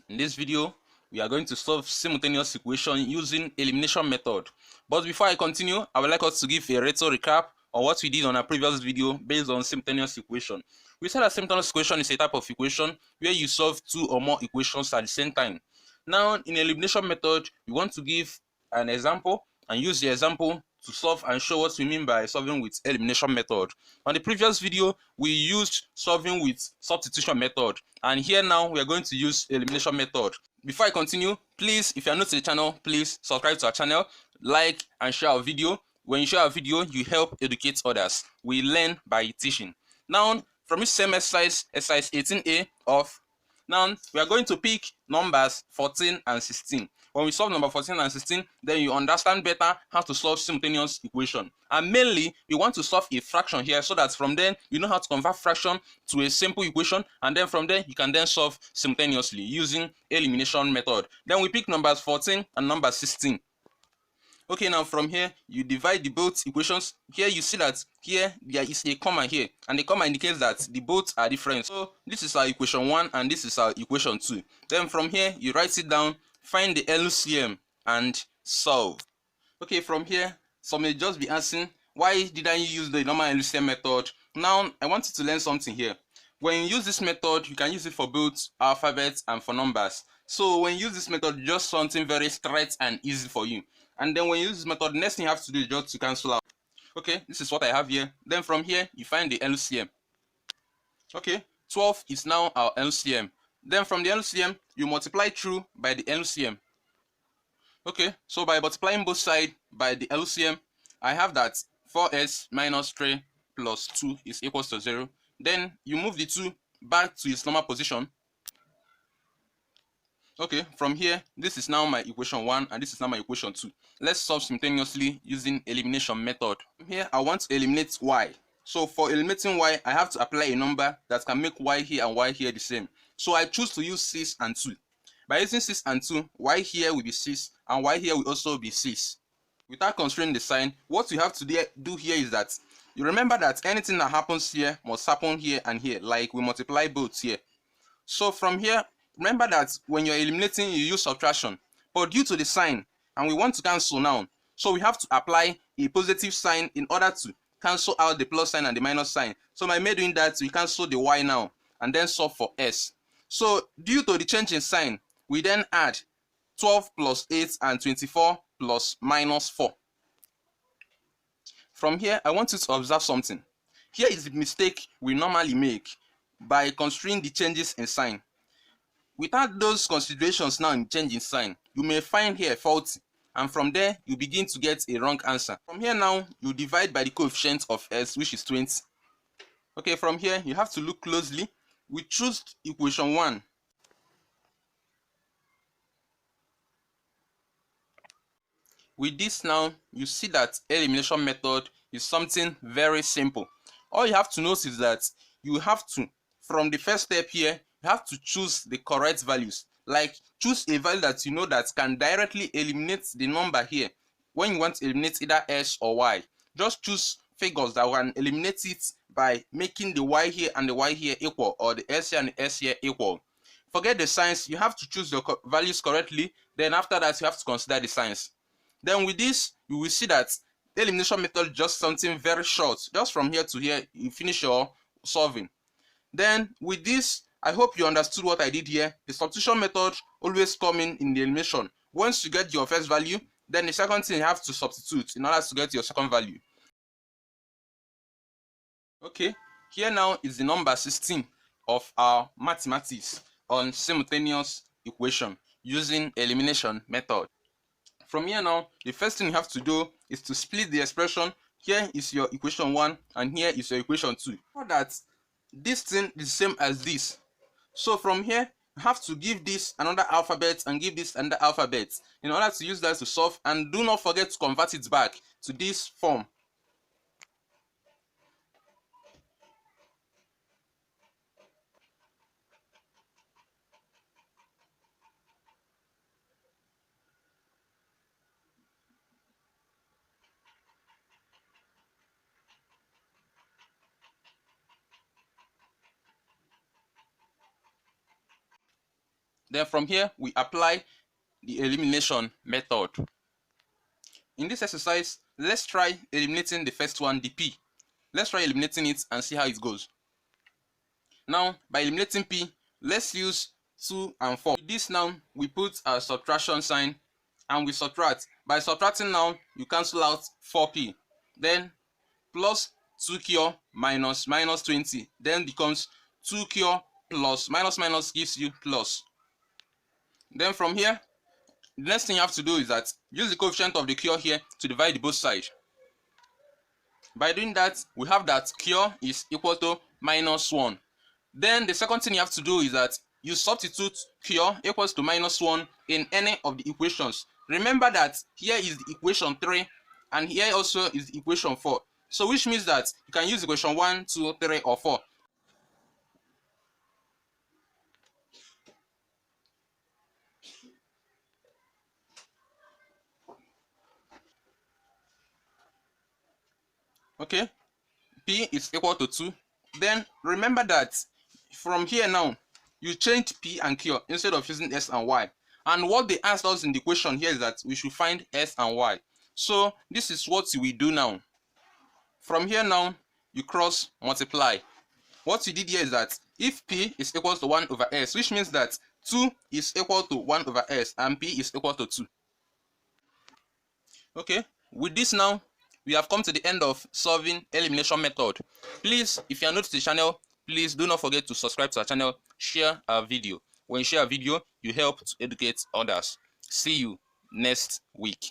In this video, we are going to solve simultaneous equation using elimination method. But before I continue, I would like us to give a retro recap on what we did on our previous video based on simultaneous equation. We said that simultaneous equation is a type of equation where you solve two or more equations at the same time. Now, in elimination method, we want to give an example and use the example to solve and show what we mean by solving with elimination method. On the previous video, we used solving with substitution method, and here now we are going to use elimination method. Before I continue, please, if you are new to the channel, please subscribe to our channel, like and share our video. When you share our video, you help educate others. We learn by teaching. Now, from this same exercise 18a of, now we are going to pick numbers 14 and 16. When we solve number 14 and 16, then you understand better how to solve simultaneous equation. And mainly, we want to solve a fraction here so that from then, you know how to convert fraction to a simple equation. And then from there, you can then solve simultaneously using elimination method. Then we pick numbers 14 and number 16. Okay, now from here, you divide the both equations. Here you see that here there is a comma here, and the comma indicates that the both are different. So this is our equation 1 and this is our equation 2. Then from here, you write it down, find the LCM and solve. Okay, from here, some may just be asking, why didn't you use the normal LCM method? Now, I want you to learn something here. When you use this method, you can use it for both alphabets and for numbers. So when you use this method, just something very straight and easy for you. And then when you use this method, the next thing you have to do is just to cancel out. Okay, this is what I have here. Then from here, you find the LCM. Okay, 12 is now our LCM. Then from the LCM, you multiply through by the LCM. Okay, so by multiplying both sides by the LCM, I have that 4s minus 3 plus 2 is equals to 0. Then you move the 2 back to its normal position. Okay, from here, this is now my equation 1 and this is now my equation 2. Let's solve simultaneously using elimination method. Here, I want to eliminate y. So for eliminating y, I have to apply a number that can make y here and y here the same. So I choose to use 6 and 2. By using 6 and 2, y here will be 6 and y here will also be 6. Without considering the sign, what we have to do here is that you remember that anything that happens here must happen here and here, like we multiply both here. So from here, remember that when you're eliminating, you use subtraction. But due to the sign, and we want to cancel now, so we have to apply a positive sign in order to cancel out the plus sign and the minus sign. So by doing that, we cancel the y now, and then solve for s. So due to the change in sign, we then add 12 plus 8 and 24 plus minus 4. From here, I want you to observe something. Here is the mistake we normally make by considering the changes in sign. Without those considerations now in change in sign, you may find here faulty, and from there you begin to get a wrong answer. From here now, you divide by the coefficient of s, which is 20. Okay, from here you have to look closely. We choose equation 1. With this now, you see that elimination method is something very simple. All you have to notice is that you have to, from the first step here, you have to choose the correct values. Like choose a value that you know that can directly eliminate the number here. When you want to eliminate either s or y, just choose figures that can eliminate it by making the y here and the y here equal, or the s here and the s here equal. Forget the signs, you have to choose your values correctly. Then after that, you have to consider the signs. Then with this, you will see that elimination method is just something very short. Just from here to here, you finish your solving. Then with this, I hope you understood what I did here. The substitution method always come in the elimination. Once you get your first value, then the second thing you have to substitute in order to get your second value. Okay, here now is the number 16 of our mathematics on simultaneous equation using elimination method. From here now, the first thing you have to do is to split the expression. Here is your equation 1 and here is your equation 2. So that this thing is the same as this. So from here, you have to give this another alphabet and give this another alphabet in order to use that to solve, and do not forget to convert it back to this form. Then from here, we apply the elimination method. In this exercise, let's try eliminating the first one, the p. Let's try eliminating it and see how it goes. Now, by eliminating p, let's use 2 and 4. With this now, we put a subtraction sign and we subtract. By subtracting now, you cancel out 4p. Then plus 2q minus 20, then becomes 2q plus minus gives you plus. Then from here, the next thing you have to do is that use the coefficient of the q here to divide both sides. By doing that, we have that q is equal to -1. Then the second thing you have to do is that you substitute q equals to -1 in any of the equations. Remember that here is the equation 3 and here also is the equation 4. So which means that you can use equation 1, 2, 3 or 4. Okay, p is equal to 2. Then remember that from here now, you change p and q instead of using s and y. And what they asked us in the question here is that we should find s and y. So this is what we do now. From here now, you cross multiply. What we did here is that if p is equal to 1 over s, which means that 2 is equal to 1 over s and p is equal to 2. Okay, with this now, we have come to the end of solving elimination method. Please, if you are new to the channel, please do not forget to subscribe to our channel, share our video. When you share a video, you help to educate others. See you next week.